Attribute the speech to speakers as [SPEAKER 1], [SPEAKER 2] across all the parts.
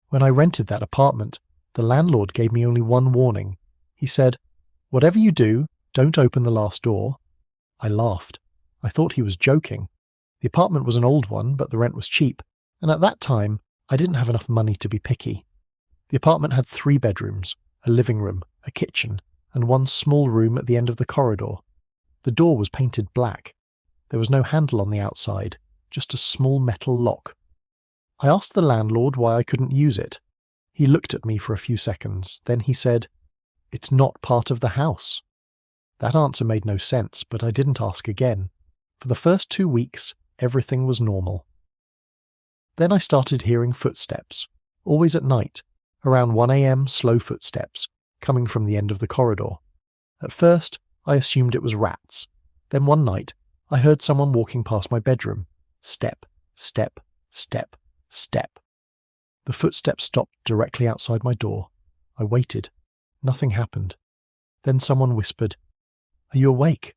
[SPEAKER 1] When I rented that apartment, the landlord gave me only one warning. He said, "Whatever you do, don't open the last door." I laughed. I thought he was joking. The apartment was an old one, but the rent was cheap, and at that time, I didn't have enough money to be picky. The apartment had 3 bedrooms, a living room, a kitchen, and one small room at the end of the corridor. The door was painted black. There was no handle on the outside, just a small metal lock. I asked the landlord why I couldn't use it. He looked at me for a few seconds, then he said, "It's not part of the house." That answer made no sense, but I didn't ask again. For the first 2 weeks, everything was normal. Then I started hearing footsteps, always at night, around 1 a.m. slow footsteps, coming from the end of the corridor. At first, I assumed it was rats. Then one night, I heard someone walking past my bedroom. Step, step, step, step. The footsteps stopped directly outside my door. I waited. Nothing happened. Then someone whispered, "Are you awake?"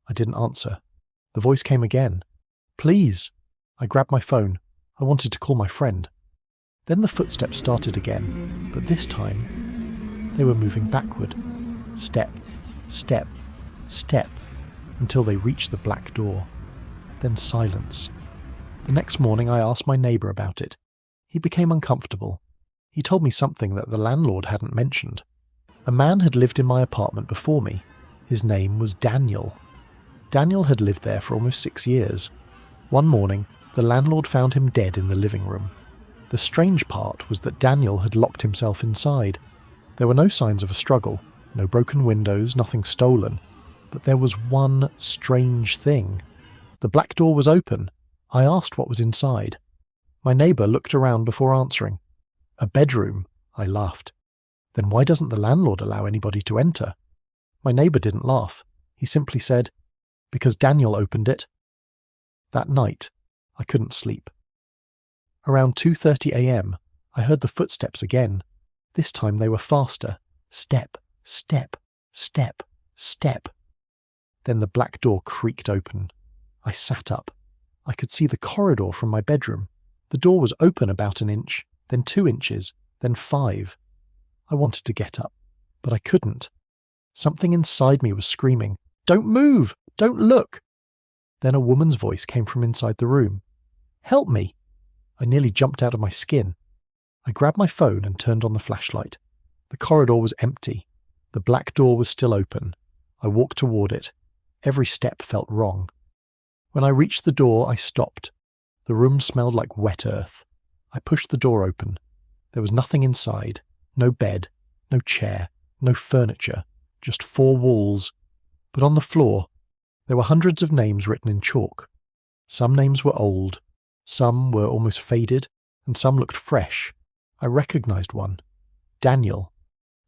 [SPEAKER 1] I didn't answer. The voice came again. "Please." I grabbed my phone. I wanted to call my friend. Then the footsteps started again, but this time, they were moving backward. Step, step, step, until they reached the black door. Then silence. The next morning I asked my neighbour about it. He became uncomfortable. He told me something that the landlord hadn't mentioned. A man had lived in my apartment before me. His name was Daniel. Daniel had lived there for almost 6 years. One morning, the landlord found him dead in the living room. The strange part was that Daniel had locked himself inside. There were no signs of a struggle, no broken windows, nothing stolen. But there was one strange thing. The black door was open. I asked what was inside. My neighbour looked around before answering. "A bedroom," I laughed. "Then why doesn't the landlord allow anybody to enter?" My neighbour didn't laugh. He simply said, "Because Daniel opened it." That night, I couldn't sleep. Around 2:30 a.m., I heard the footsteps again. This time they were faster. Step, step, step, step. Then the black door creaked open. I sat up. I could see the corridor from my bedroom. The door was open about 1 inch, then 2 inches, then 5. I wanted to get up, but I couldn't. Something inside me was screaming, "Don't move! Don't look!" Then a woman's voice came from inside the room. "Help me!" I nearly jumped out of my skin. I grabbed my phone and turned on the flashlight. The corridor was empty. The black door was still open. I walked toward it. Every step felt wrong. When I reached the door, I stopped. The room smelled like wet earth. I pushed the door open. There was nothing inside. No bed, no chair, no furniture, just 4 walls. But on the floor, there were hundreds of names written in chalk. Some names were old, some were almost faded, and some looked fresh. I recognized one. Daniel.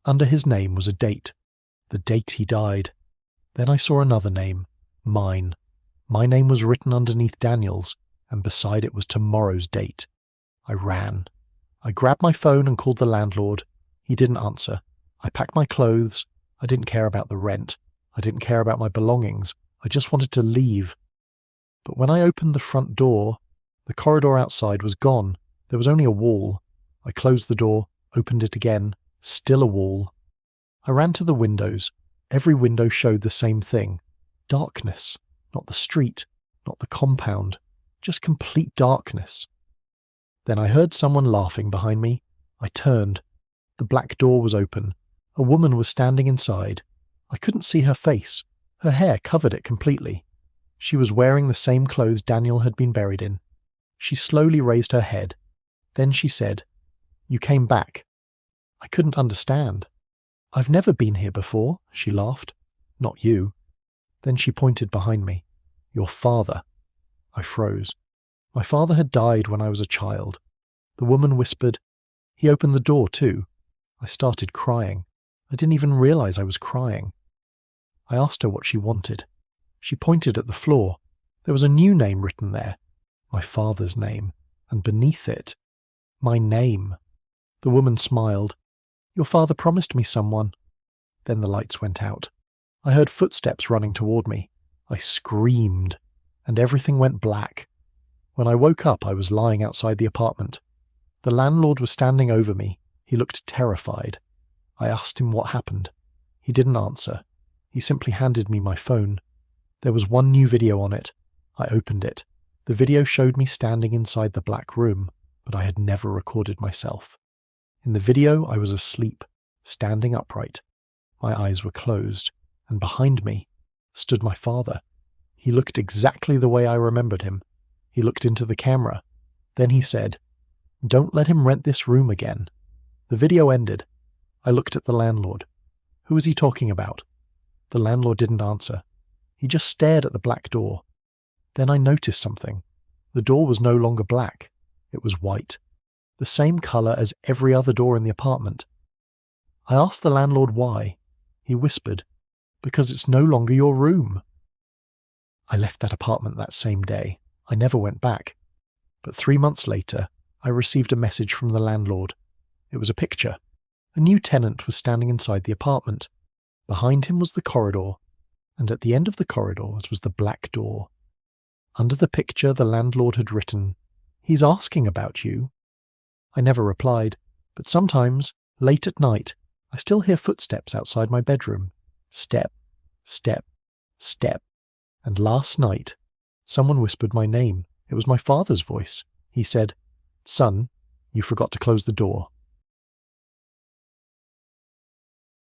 [SPEAKER 1] Under his name was a date. The date he died. Then I saw another name. Mine. My name was written underneath Daniel's, and beside it was tomorrow's date. I ran. I grabbed my phone and called the landlord. He didn't answer. I packed my clothes. I didn't care about the rent. I didn't care about my belongings. I just wanted to leave. But when I opened the front door, the corridor outside was gone. There was only a wall. I closed the door, opened it again. Still a wall. I ran to the windows. Every window showed the same thing. Darkness. Not the street. Not the compound. Just complete darkness. Then I heard someone laughing behind me. I turned. The black door was open. A woman was standing inside. I couldn't see her face. Her hair covered it completely. She was wearing the same clothes Daniel had been buried in. She slowly raised her head. Then she said, "You came back." I couldn't understand. "I've never been here before," she laughed. "Not you." Then she pointed behind me. "Your father." I froze. My father had died when I was a child. The woman whispered, "He opened the door too." I started crying. I didn't even realize I was crying. I asked her what she wanted. She pointed at the floor. There was a new name written there. My father's name. And beneath it, my name. The woman smiled. "Your father promised me someone." Then the lights went out. I heard footsteps running toward me. I screamed, and everything went black. When I woke up, I was lying outside the apartment. The landlord was standing over me. He looked terrified. I asked him what happened. He didn't answer. He simply handed me my phone. There was one new video on it. I opened it. The video showed me standing inside the black room, but I had never recorded myself. In the video, I was asleep, standing upright. My eyes were closed, and behind me stood my father. He looked exactly the way I remembered him. He looked into the camera. Then he said, "Don't let him rent this room again." The video ended. I looked at the landlord. Who was he talking about? The landlord didn't answer. He just stared at the black door. Then I noticed something. The door was no longer black. It was white. The same colour as every other door in the apartment. I asked the landlord why. He whispered, "Because it's no longer your room." I left that apartment that same day. I never went back. But 3 months later, I received a message from the landlord. It was a picture. A new tenant was standing inside the apartment. Behind him was the corridor, and at the end of the corridor was the black door. Under the picture, the landlord had written, "He's asking about you." I never replied, but sometimes, late at night, I still hear footsteps outside my bedroom. Step, step, step. And last night, someone whispered my name. It was my father's voice. He said, "Son, you forgot to close the door."